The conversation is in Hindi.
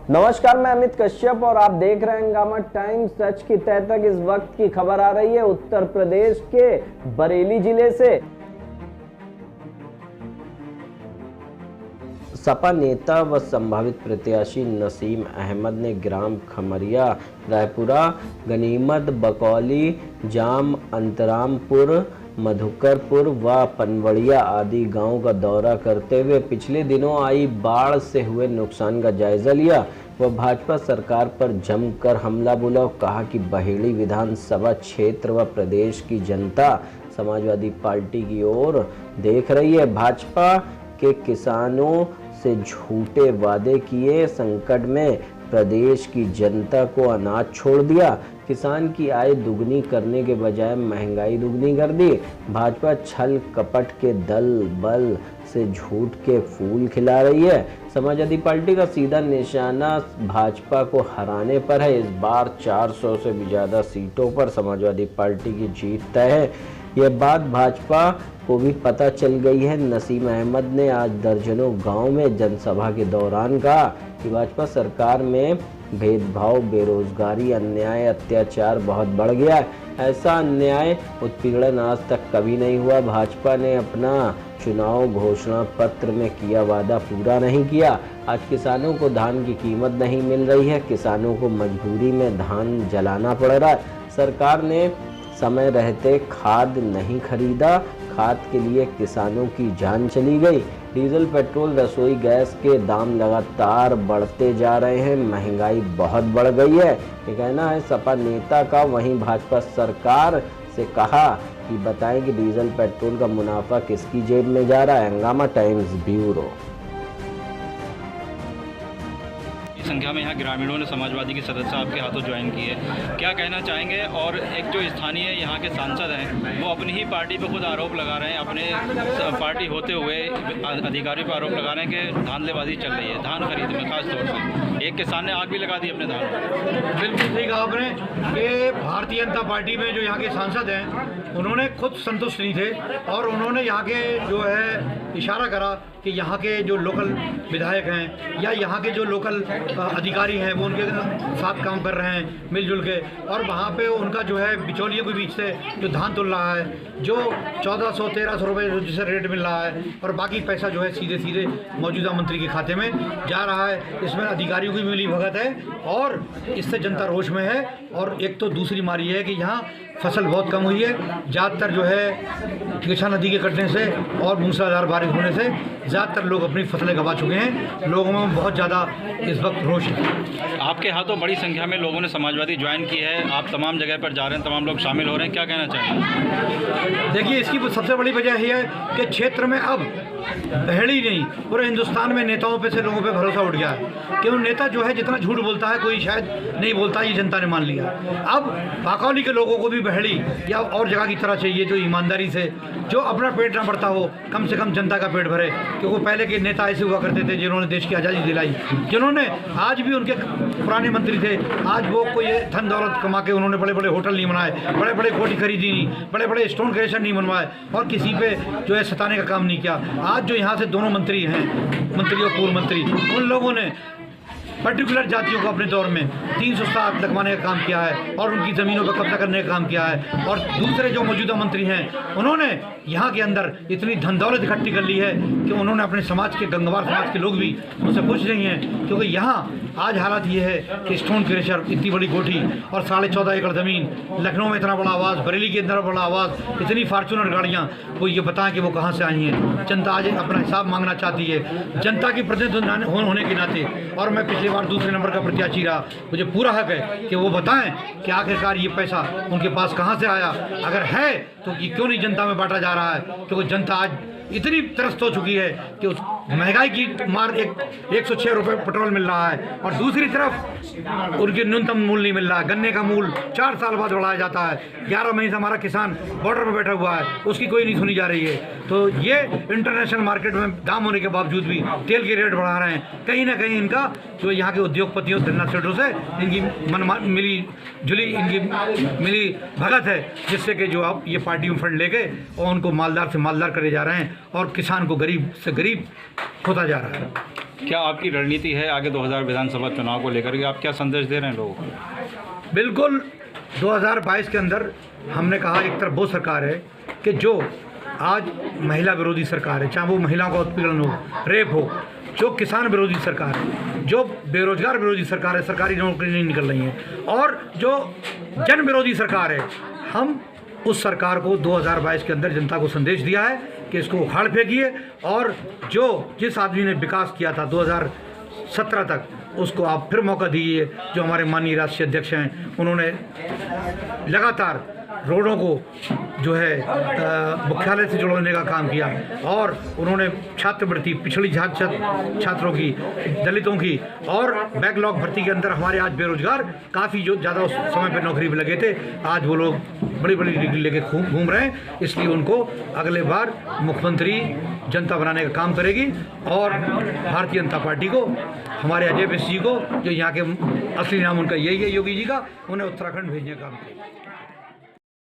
नमस्कार, मैं अमित कश्यप और आप देख रहे हैं हंगामा टाइम्स। सच की तह तक इस वक्त की खबर आ रही है उत्तर प्रदेश के बरेली जिले से। सपा नेता व संभावित प्रत्याशी नसीम अहमद ने ग्राम खमरिया, रायपुरा, गनीमत, बकौली, जाम, अंतरामपुर, मधुकरपुर व पनवड़िया आदि गांवों का दौरा करते हुए पिछले दिनों आई बाढ़ से हुए नुकसान का जायजा लिया व भाजपा सरकार पर जमकर हमला बोला। कहा कि बहेड़ी विधानसभा क्षेत्र व प्रदेश की जनता समाजवादी पार्टी की ओर देख रही है। भाजपा के किसानों से झूठे वादे किए, संकट में प्रदेश की जनता को अनाज छोड़ दिया, किसान की आय दुगनी करने के बजाय महंगाई दुगनी कर दी। भाजपा छल कपट के दल बल से झूठ के फूल खिला रही है। समाजवादी पार्टी का सीधा निशाना भाजपा को हराने पर है। इस बार 400 से भी ज्यादा सीटों पर समाजवादी पार्टी की जीत तय है। यह बात भाजपा को भी पता चल गई है। नसीम अहमद ने आज दर्जनों गांव में जनसभा के दौरान कहा कि भाजपा सरकार में भेदभाव, बेरोजगारी, अन्याय, अत्याचार बहुत बढ़ गया है। ऐसा अन्याय, उत्पीड़न आज तक कभी नहीं हुआ। भाजपा ने अपना चुनाव घोषणा पत्र में किया वादा पूरा नहीं किया। आज किसानों को धान की कीमत नहीं मिल रही है, किसानों को मजबूरी में धान जलाना पड़ रहा है। सरकार ने समय रहते खाद नहीं खरीदा, खाद के लिए किसानों की जान चली गई। डीजल, पेट्रोल, रसोई गैस के दाम लगातार बढ़ते जा रहे हैं, महंगाई बहुत बढ़ गई है। ये कहना है सपा नेता का। वहीं भाजपा सरकार से कहा कि बताएं कि डीजल पेट्रोल का मुनाफा किसकी जेब में जा रहा है। हंगामा टाइम्स ब्यूरो। संख्या में यहाँ ग्रामीणों ने समाजवादी के सदस्य आपके हाथों ज्वाइन किए, क्या कहना चाहेंगे? और एक जो स्थानीय यहाँ के सांसद हैं वो अपनी ही पार्टी पे खुद आरोप लगा रहे हैं, अपने पार्टी होते हुए अधिकारियों पर आरोप लगा रहे हैं कि धांधलेबाजी चल रही है धान खरीद में। खास तौर से एक किसान ने आग भी लगा दी अपने धान पर। बिल्कुल सही कहा आपने कि भारतीय जनता पार्टी में जो यहाँ के सांसद हैं उन्होंने खुद संतुष्ट नहीं थे और उन्होंने यहाँ के जो है इशारा करा कि यहाँ के जो लोकल विधायक हैं या यहाँ के जो लोकल अधिकारी हैं वो उनके साथ काम कर रहे हैं मिलजुल के, और वहाँ पे उनका जो है बिचौलियों के बीच से जो धान तुल रहा है, जो 1400-1300 रुपये जिसे रेट मिल रहा है, और बाकी पैसा जो है सीधे सीधे मौजूदा मंत्री के खाते में जा रहा है। इसमें अधिकारियों की मिली भगत है और इससे जनता रोष में है। और एक तो दूसरी मारी है कि यहाँ फसल बहुत कम हुई है, ज़्यादातर जो है कृष्णा नदी के कटने से और मूसलाधार बारिश होने से ज़्यादातर लोग अपनी फसलें गंवा चुके हैं। लोगों में बहुत ज़्यादा इस वक्त रोष है। आपके हाथों बड़ी संख्या में लोगों ने समाजवादी ज्वाइन की है, आप तमाम जगह पर जा रहे हैं, तमाम लोग शामिल हो रहे हैं, क्या कहना चाहेंगे? देखिए, इसकी सबसे बड़ी वजह यह है कि क्षेत्र में अब पहली नहीं पूरे हिंदुस्तान में नेताओं पे से लोगों पे भरोसा उठ गया है कि वो नेता जो है जितना झूठ बोलता है कोई शायद नहीं बोलता, ये जनता ने मान लिया। अब बाकौली के लोगों को भी बहेड़ी या और जगह की तरह चाहिए जो ईमानदारी से, जो अपना पेट ना भरता हो, कम से कम जनता का पेट भरे। क्योंकि पहले के नेता ऐसे हुआ करते थे जिन्होंने देश की आज़ादी दिलाई, जिन्होंने आज भी उनके पुराने मंत्री थे, आज वो कोई धन दौलत कमा के उन्होंने बड़े बड़े होटल नहीं बनाए, बड़े बड़े कोठी खरीदी नहीं, बड़े बड़े स्टोन क्रेशर नहीं बनवाए और किसी पे जो है सताने का काम नहीं किया। आज जो यहाँ से दोनों मंत्री हैं, मंत्री और पूर्व मंत्री, उन लोगों ने पर्टिकुलर जातियों को अपने दौर में 307 लगवाने का काम किया है और उनकी ज़मीनों पर कब्जा करने का काम किया है। और दूसरे जो मौजूदा मंत्री हैं उन्होंने यहाँ के अंदर इतनी धन दौलत इकट्ठी कर ली है कि उन्होंने अपने समाज के गंगवार समाज के लोग भी उनसे खुश नहीं हैं। क्योंकि यहाँ आज हालात ये है कि स्टोन क्रेशर, इतनी बड़ी कोठी और 14.5 एकड़ ज़मीन, लखनऊ में इतना बड़ा आवास, बरेली के अंदर बड़ा आवास, इतनी फार्चूनर गाड़ियाँ, वो ये बताएं कि वो कहाँ से आई हैं। जनता आज अपना हिसाब मांगना चाहती है जनता की प्रतिनिधि होने के नाते। और मैं पिछली बार दूसरे नंबर का प्रत्याशी रहा, मुझे पूरा हक है कि वो बताएं कि आखिरकार ये पैसा उनके पास कहाँ से आया, अगर है तो ये क्यों नहीं जनता में बांटा जा रहा है। क्योंकि जनता आज इतनी त्रस्त हो चुकी है कि उस महंगाई की मार 106 रुपये पेट्रोल मिल रहा है और दूसरी तरफ उनके न्यूनतम मूल्य नहीं मिल रहा है। गन्ने का मूल्य 4 साल बाद बढ़ाया जाता है। 11 महीने से हमारा किसान बॉर्डर पर बैठा हुआ है, उसकी कोई नहीं सुनी जा रही है। तो ये इंटरनेशनल मार्केट में दाम होने के बावजूद भी तेल के रेट बढ़ा रहे हैं। कहीं ना कहीं इनका जो यहाँ के उद्योगपतियों, धन्ना सेठों से इनकी मिली जुली इनकी मिली भगत है, जिससे कि जो अब ये पार्टी में फंड लेके और उनको मालदार से मालदार करे जा रहे हैं और किसान को गरीब से गरीब होता जा रहा है। क्या आपकी रणनीति है आगे 2000 विधानसभा चुनाव को लेकर के? आप क्या संदेश दे रहे हैं लोगों को? बिल्कुल 2022 के अंदर हमने कहा एक तरफ वो सरकार है कि जो आज महिला विरोधी सरकार है, चाहे वो महिलाओं का उत्पीड़न हो, रेप हो, जो किसान विरोधी सरकार है, जो बेरोजगार विरोधी सरकार है, सरकारी नौकरी नहीं निकल रही है, और जो जन विरोधी सरकार है, हम उस सरकार को 2022 के अंदर जनता को संदेश दिया है कि इसको उखाड़ फेंकिए और जिस आदमी ने विकास किया था 2017 तक, उसको आप फिर मौका दीजिए। जो हमारे माननीय राष्ट्रीय अध्यक्ष हैं, उन्होंने लगातार रोडों को जो है मुख्यालय से जोड़ने का काम किया, और उन्होंने छात्रवृत्ति पिछड़ी छात्रों की, दलितों की, और बैकलॉग भर्ती के अंदर हमारे आज बेरोजगार काफ़ी जो ज़्यादा उस समय पर नौकरी पे लगे थे, आज वो लोग बड़ी बड़ी डिग्री लेके घूम रहे हैं। इसलिए उनको अगले बार मुख्यमंत्री जनता बनाने का काम करेगी, और भारतीय जनता पार्टी को, हमारे अजय मिश्र जी को, जो यहाँ के असली नाम उनका यही है योगी जी का, उन्हें उत्तराखंड भेजने का काम करेगी।